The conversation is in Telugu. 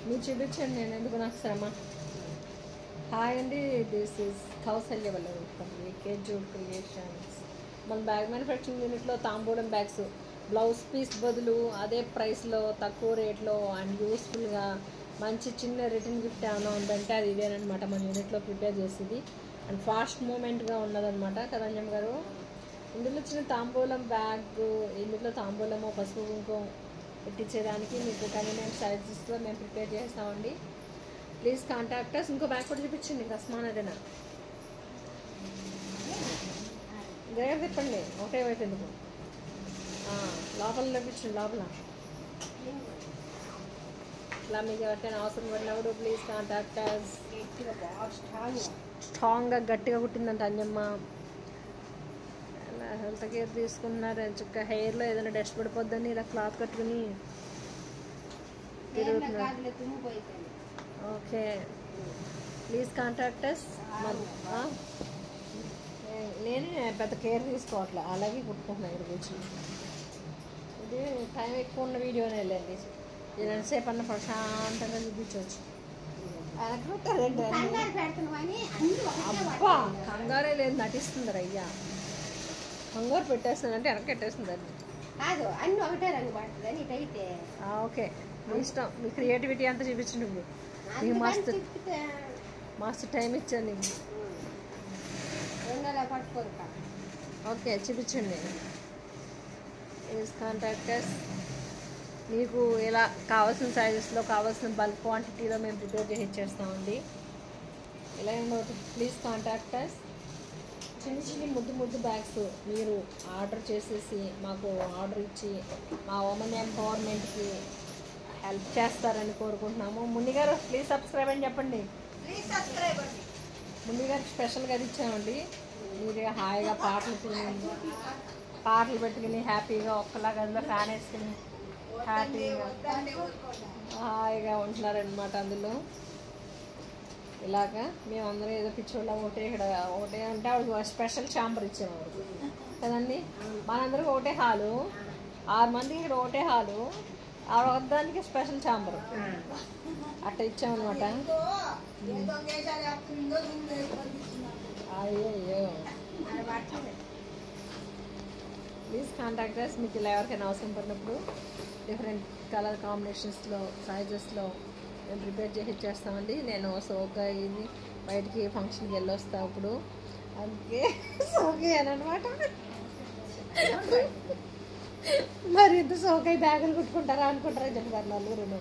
మీరు చూపించండి, నేను ఎందుకు నాకు శ్రమ. హాయ్ అండి, దిస్ ఈజ్ కౌసల్య వల్ల ఏకే జూడ్ క్రియేషన్స్. మన బ్యాగ్ మ్యానుఫ్యాక్చరింగ్ యూనిట్లో తాంబూలం బ్యాగ్స్ బ్లౌజ్ పీస్ బదులు అదే ప్రైస్లో తక్కువ రేట్లో అండ్ యూస్ఫుల్గా మంచి చిన్న రిటర్న్ గిఫ్ట్ ఏమైనా ఉందంటే అది ఇదేనమాట మన యూనిట్లో ప్రిపేర్ చేసేది. అండ్ ఫాస్ట్ మూమెంట్గా ఉన్నదనమాట కదంజం గారు. ఇందులో చిన్న తాంబూలం బ్యాగ్, ఇందులో తాంబూలము పసుపు కుంకుమ పెట్టించేదానికి మీకు కన్వీనియంట్ సైజెస్లో మేము ప్రిపేర్ చేస్తామండి. Please contact us. ఇంకో బ్యాగ్ కూడా చూపించండి, ఇంకా అస్మానదేనా దగ్గర తిప్పండి, ఒకటే వైపు ఎందుకు లోపల చూపించండి. లోపల ఇట్లా మీకు ఎవరికైనా అవసరం పడినప్పుడు ప్లీజ్ కాంటాక్ట్ అస్. స్ట్రాంగ్గా గట్టిగా కుట్టిందంట అంజమ్మ. హెల్త్ కేర్ తీసుకుంటున్నారు చక్కగా. హెయిర్లో ఏదైనా డస్ట్ పడిపోద్దని ఇలా క్లాత్ కట్టుకుని తిరుగుతున్నారు. Okay, please contact us. నేనే పెద్ద కేర్ తీసుకోవట్లే, అలాగే కుట్టుకుంటున్నాను ఇక్కడ కూర్చొని. ఇది టైం ఎక్కువ ఉన్న వీడియోనే వెళ్ళండి, ఎంతసేపు అన్న ప్రశాంతంగా చూపించవచ్చు. అబ్బా కంగారే లేదు, నటిస్తుంది అయ్యా. కంగారు పెట్టేస్తుందంటే వెనక పెట్టేస్తుందండి. అన్ని ఒకటే రంగు పడుతుందని ఇటైతే ఓకే, మీ ఇష్టం, మీ క్రియేటివిటీ అంతా చూపించండి. మీకు మస్తు టైం ఇచ్చాను నీకు. ఓకే, చూపించండి. Please contact us. మీకు ఇలా కావాల్సిన సైజెస్లో కావాల్సిన బల్క్ క్వాంటిటీలో మేము ప్రిపేర్ చేసి ఇచ్చేస్తామండి. ఇలా ఏమవుతుంది, ప్లీజ్ కాంటాక్ట్ అస్. చిన్న చిన్న ముద్దు బ్యాగ్స్ మీరు ఆర్డర్ చేసేసి మాకు ఆర్డర్ ఇచ్చి మా ఉమెన్ ఎంపవర్మెంట్కి హెల్ప్ చేస్తారని కోరుకుంటున్నాము. మున్ని గారు ప్లీజ్ సబ్స్క్రైబ్ అని చెప్పండి. మున్ని గారికి స్పెషల్గా అది ఇచ్చామండి. మీరు హాయిగా పాటలు పెట్టుకుని హ్యాపీగా ఒక్కలాగా అందులో ఫ్యాన్ వేసుకుని హ్యాపీగా హాయిగా ఉంటున్నారనమాట. అందులో ఇలాగా మేమందరం ఏదో పిచ్చోళ్ళ ఒకటే ఇక్కడ ఒకటే అంటే ఆవిడ స్పెషల్ ఛాంబర్ ఇచ్చేవారు కదండి. మనందరికి ఒకటే హాలు, 6 మందికి ఇక్కడ ఒకటే హాలు, ఆవిడ వద్దానికి స్పెషల్ ఛాంబర్ అట్లా ఇచ్చామన్నమాట. అయ్యో ప్లీజ్ కాంటాక్ట్ అస్. మీకు ఇలా ఎవరికైనా అవసరం పడినప్పుడు డిఫరెంట్ కలర్ కాంబినేషన్స్లో సైజెస్లో మేము ప్రిపేర్ చేసి ఇచ్చేస్తామండి. నేను సోకా ఇది బయటికి ఫంక్షన్కి వెళ్ళొస్తా ఇప్పుడు, అందుకే సోకే అని అనమాట. మరి ఇంత సోకై బ్యాగులు కుట్టుకుంటారా అనుకుంటారా చెప్పారు నలుగురు.